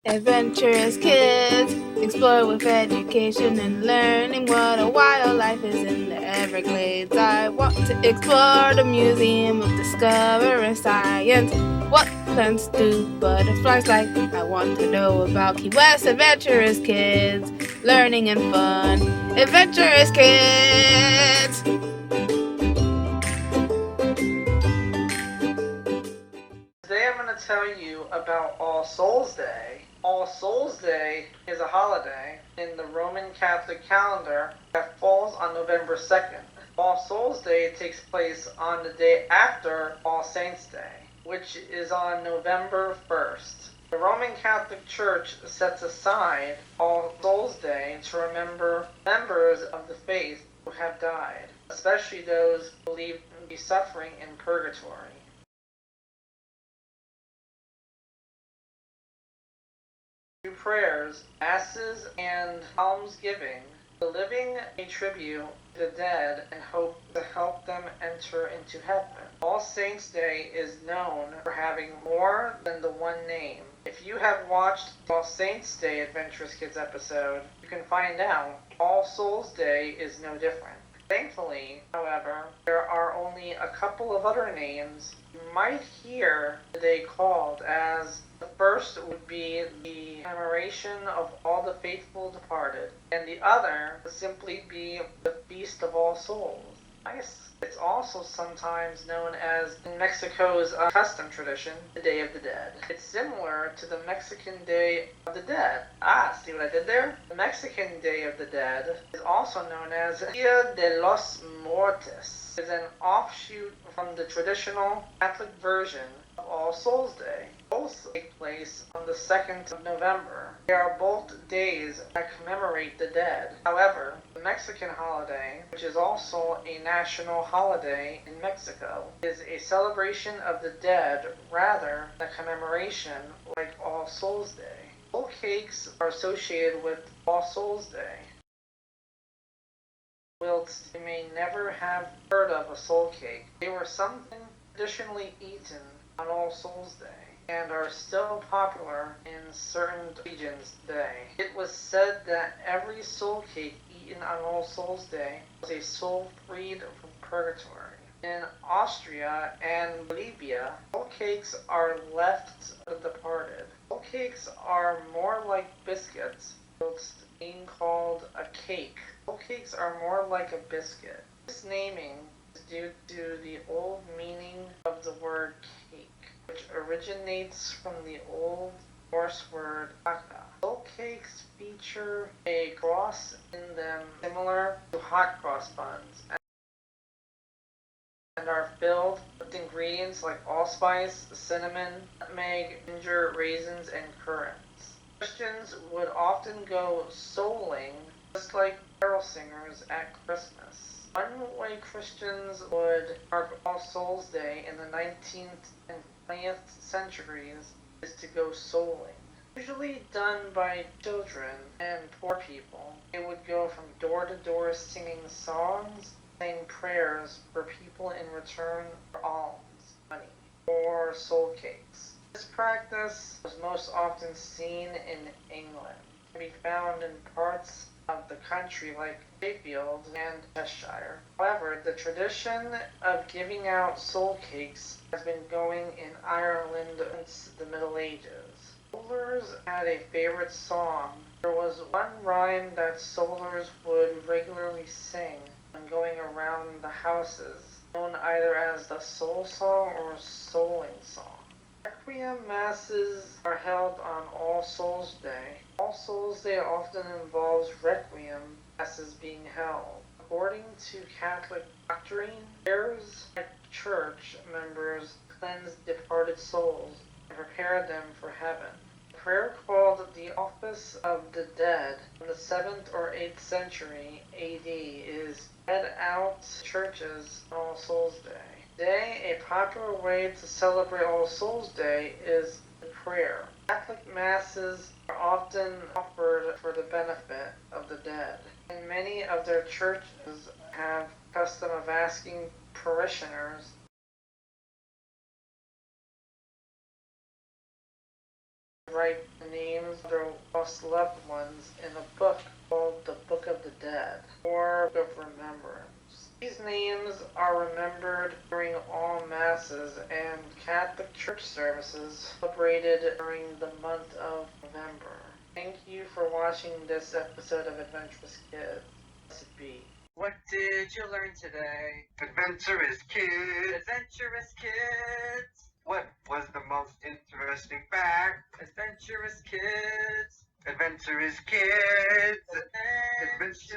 Adventurous kids explore with education and learning what a wild life is in the Everglades. I want to explore the Museum of Discovering Science. What plants do butterflies like? I want to know about Key West. Adventurous kids, learning and fun. Adventurous kids! Today I'm going to tell you about All Souls Day. All Souls Day is a holiday in the Roman Catholic calendar that falls on November 2nd. All Souls Day takes place on the day after All Saints Day, which is on November 1st. The Roman Catholic Church sets aside All Souls Day to remember members of the faith who have died, especially those believed to be suffering in purgatory. Through prayers, masses, and almsgiving, the living pay tribute to the dead and hope to help them enter into heaven. All Saints' Day is known for having more than the one name. If you have watched the All Saints' Day Adventurous Kids episode, you can find out All Souls' Day is no different. Thankfully, however, there are only a couple of other names you might hear today called, as the first would be the commemoration of all the faithful departed, and the other would simply be the Feast of All Souls. It's also sometimes known as, in Mexico's custom tradition, the Day of the Dead. It's similar to the Mexican Day of the Dead. See what I did there? The Mexican Day of the Dead is also known as Dia de los Muertos. It is an offshoot from the traditional Catholic version of All Souls Day. Both take place on the 2nd of November. They are both days that commemorate the dead. However, the Mexican holiday, which is also a national holiday in Mexico, is a celebration of the dead rather than a commemoration like All Souls Day. Soul cakes are associated with All Souls Day. Whilst you may never have heard of a soul cake, they were something traditionally eaten on All Souls Day and are still popular in certain regions today. It was said that every soul cake eaten on All Souls Day was a soul freed from purgatory. In Austria and Bolivia, soul cakes are left for the departed. Soul cakes are more like biscuits, whilst being called a cake. Soul cakes are more like a biscuit. This naming is due to the old meaning of the word cake, which originates from the Old Norse word haka. Soul cakes feature a cross in them similar to hot cross buns and are filled with ingredients like allspice, cinnamon, nutmeg, ginger, raisins, and currants. Christians would often go souling just like carol singers at Christmas. One way Christians would mark All Souls Day in the 19th and 20th centuries is to go souling. Usually done by children and poor people. They would go from door to door singing songs, saying prayers for people in return for alms, money, or soul cakes. This practice was most often seen in England. It can be found in parts of the country like Sheffield and Cheshire. However, the tradition of giving out soul cakes has been going in Ireland since the Middle Ages. Soldiers had a favorite song. There was one rhyme that soldiers would regularly sing when going around the houses, known either as the soul song or souling song. Requiem masses are held on All Souls Day. All Souls Day often involves requiem masses being held. According to Catholic doctrine, prayers at church members cleanse departed souls and prepare them for heaven. The prayer called the Office of the Dead from the 7th or 8th century AD is read out churches on All Souls Day. Today, a popular way to celebrate All Souls Day is the prayer. Catholic masses are often offered for the benefit of the dead, and many of their churches have the custom of asking parishioners write the names of their lost loved ones in a book called the Book of the Dead, or Book of Remembrance. These names are remembered during all masses and Catholic church services celebrated during the month of November. Thank you for watching this episode of Adventurous Kids. Blessed be. What did you learn today? Adventurous Kids! Adventurous Kids! What was the most interesting fact? Adventurous Kids! Adventurous Kids! Adventurous